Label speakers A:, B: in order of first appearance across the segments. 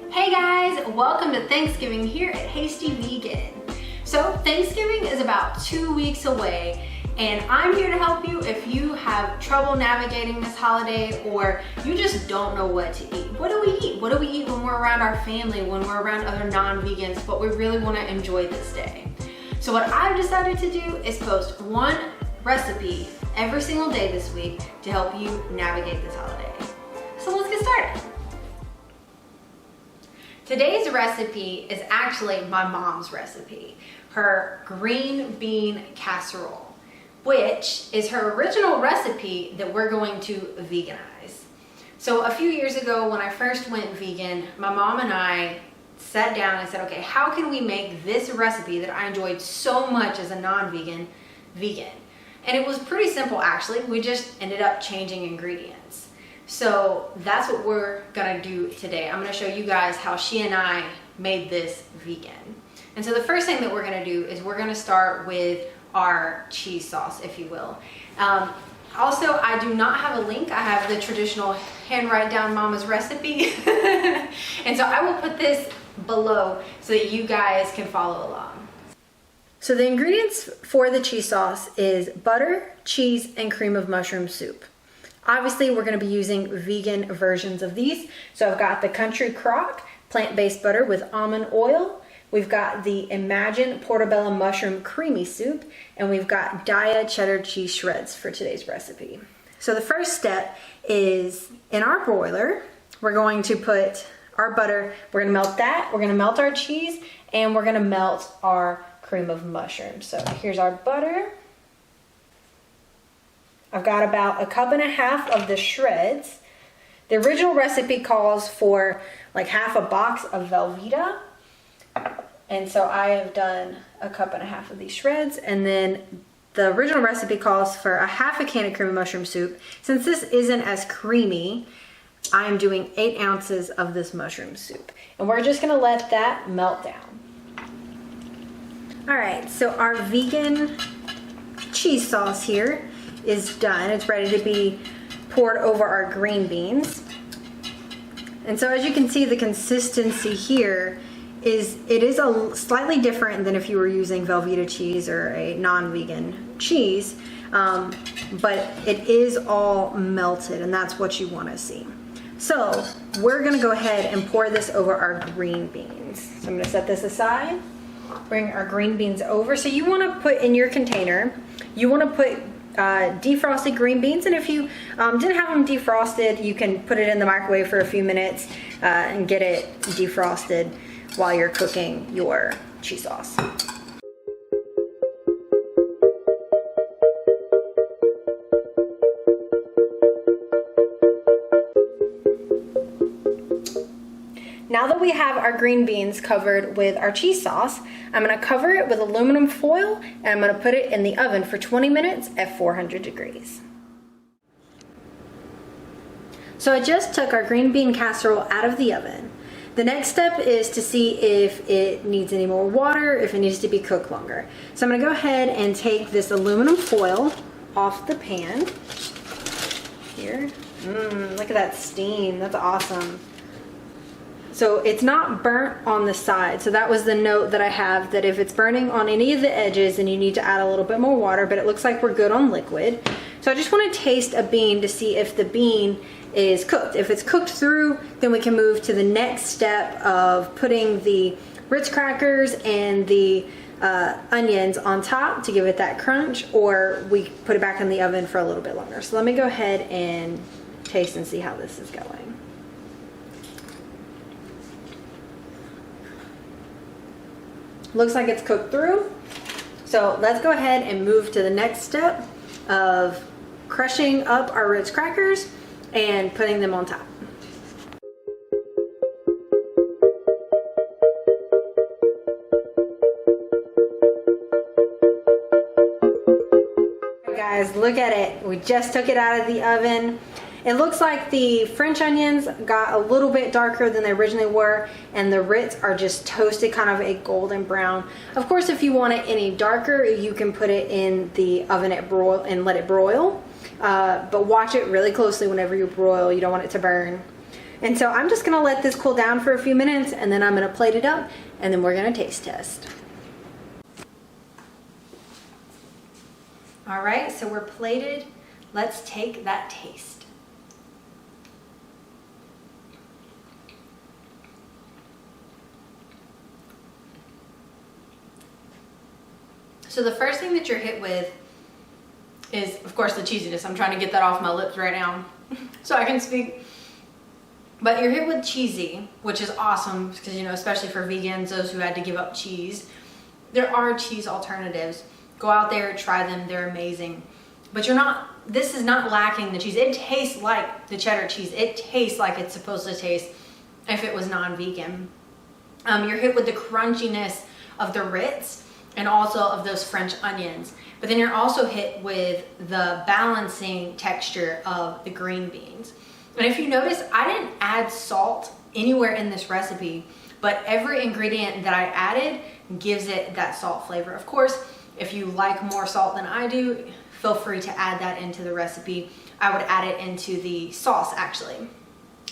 A: Hey guys, welcome to Thanksgiving here at Hasty Vegan. So Thanksgiving is about 2 weeks away, and I'm here to help you if you have trouble navigating this holiday or you just don't know what to eat. What do we eat? What do we eat when we're around our family, when we're around other non-vegans, but we really want to enjoy this day? So what I've decided to do is post one recipe every single day this week to help you navigate this holiday. So let's get started. Today's recipe is actually my mom's recipe, her green bean casserole, which is her original recipe that we're going to veganize. So a few years ago when I first went vegan, my mom and I sat down and said, okay, how can we make this recipe that I enjoyed so much as a non-vegan, vegan? And it was pretty simple actually. We just ended up changing ingredients. So that's what we're gonna do today. I'm gonna show you guys how she and I made this vegan. And so the first thing that we're gonna do is we're gonna start with our cheese sauce, if you will. Also, I do not have a link. I have the traditional handwrite down mama's recipe. And so I will put this below so that you guys can follow along. So the ingredients for the cheese sauce is butter, cheese, and cream of mushroom soup. Obviously, we're going to be using vegan versions of these. So I've got the Country Crock plant-based butter with almond oil. We've got the Imagine Portobello Mushroom Creamy Soup. And we've got Daiya cheddar cheese shreds for today's recipe. So the first step is in our broiler, we're going to put our butter, we're going to melt that, we're going to melt our cheese, and we're going to melt our cream of mushroom. So here's our butter. I've got about 1.5 cups of the shreds. The original recipe calls for like half a box of Velveeta. And so I have done 1.5 cups of these shreds. And then the original recipe calls for 1/2 can of cream of mushroom soup. Since this isn't as creamy, I'm doing 8 ounces of this mushroom soup. And we're just gonna let that melt down. All right, so our vegan cheese sauce here is done. It's ready to be poured over our green beans. And so as you can see, the consistency here is slightly different than if you were using Velveeta cheese or a non-vegan cheese, but it is all melted, and that's what you want to see. So we're gonna go ahead and pour this over our green beans. So I'm gonna set this aside, bring our green beans over. So you wanna put in your container, you wanna put defrosted green beans, and if you didn't have them defrosted, you can put it in the microwave for a few minutes and get it defrosted while you're cooking your cheese sauce. Now that we have our green beans covered with our cheese sauce, I'm gonna cover it with aluminum foil and I'm gonna put it in the oven for 20 minutes at 400 degrees. So I just took our green bean casserole out of the oven. The next step is to see if it needs any more water, if it needs to be cooked longer. So I'm gonna go ahead and take this aluminum foil off the pan. Here, look at that steam, that's awesome. So it's not burnt on the side. So that was the note that I have, that if it's burning on any of the edges, then you need to add a little bit more water, but it looks like we're good on liquid. So I just want to taste a bean to see if the bean is cooked. If it's cooked through, then we can move to the next step of putting the Ritz crackers and the onions on top to give it that crunch, or we put it back in the oven for a little bit longer. So let me go ahead and taste and see how this is going. Looks like it's cooked through. So let's go ahead and move to the next step of crushing up our Ritz crackers and putting them on top. Guys, look at it. We just took it out of the oven. It looks like the French onions got a little bit darker than they originally were, and the Ritz are just toasted kind of a golden brown. Of course, if you want it any darker, you can put it in the oven at broil and let it broil. But watch it really closely whenever you broil. You don't want it to burn. And so I'm just gonna let this cool down for a few minutes, and then I'm gonna plate it up, and then we're gonna taste test. All right, so we're plated. Let's take that taste. So the first thing that you're hit with is, of course, the cheesiness. I'm trying to get that off my lips right now so I can speak. But you're hit with cheesy, which is awesome because, you know, especially for vegans, those who had to give up cheese, there are cheese alternatives. Go out there, try them, they're amazing. But this is not lacking the cheese. It tastes like the cheddar cheese. It tastes like it's supposed to taste if it was non-vegan. You're hit with the crunchiness of the Ritz and also of those French onions. But then you're also hit with the balancing texture of the green beans. And if you notice, I didn't add salt anywhere in this recipe, but every ingredient that I added gives it that salt flavor. Of course, if you like more salt than I do, feel free to add that into the recipe. I would add it into the sauce actually,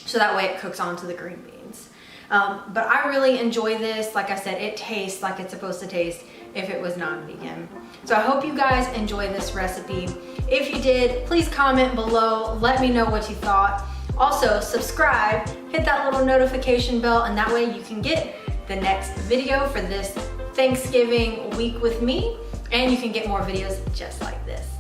A: so that way it cooks onto the green beans. But I really enjoy this. Like I said, it tastes like it's supposed to taste if it was non-vegan. So I hope you guys enjoy this recipe. If you did, please comment below. Let me know what you thought. Also, subscribe, hit that little notification bell, and that way you can get the next video for this Thanksgiving week with me, and you can get more videos just like this.